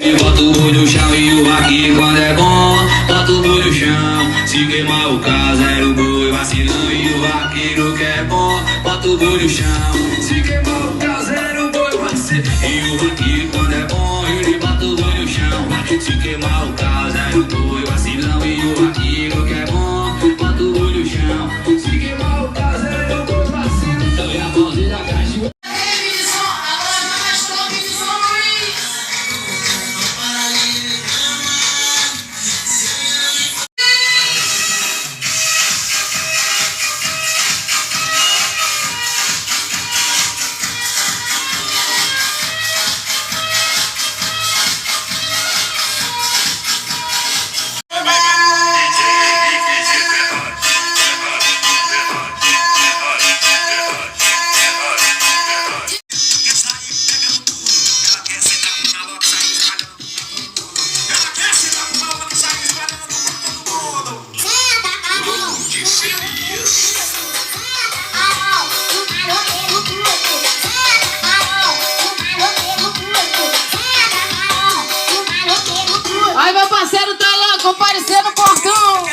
Bota o boi no chão e o aqui quando é bom. Bota o boi no chão, se queimar o caso era o boi vacilão. E o vaqueiro que é bom, bota o boi no chão, se queimar o caso era o boi vacilão. E o aqui quando é bom, ele bota o boi no chão, se queimar o caso era o boi vacilão. E o vaqueiro que é bom, bota o boi no chão, se queimar o caso era o boi vacilão. E a vozinha da caixa. Aí meu parceiro taylan comparecer no portão.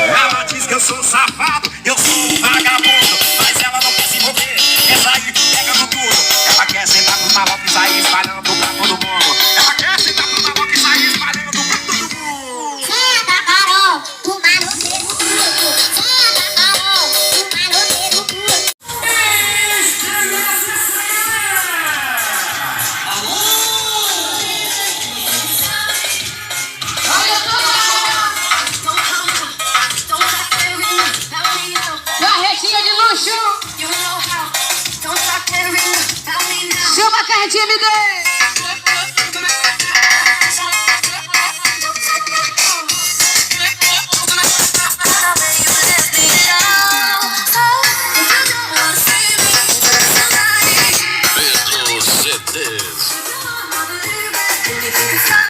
Ela diz que eu sou safado, eu sou um vagabundo, mas ela não quer se envolver. Essa aí pega no tudo. Ela quer sentar com os malocos e sair espalhando pra todo mundo. Ela quer sentar com os malocos e sair espalhando pra todo mundo. Senta, Carol, o maloqueiro curto. Senta, Carol, o maloqueiro curto. Carretinha de luxo. Chama a carretinha, me dê.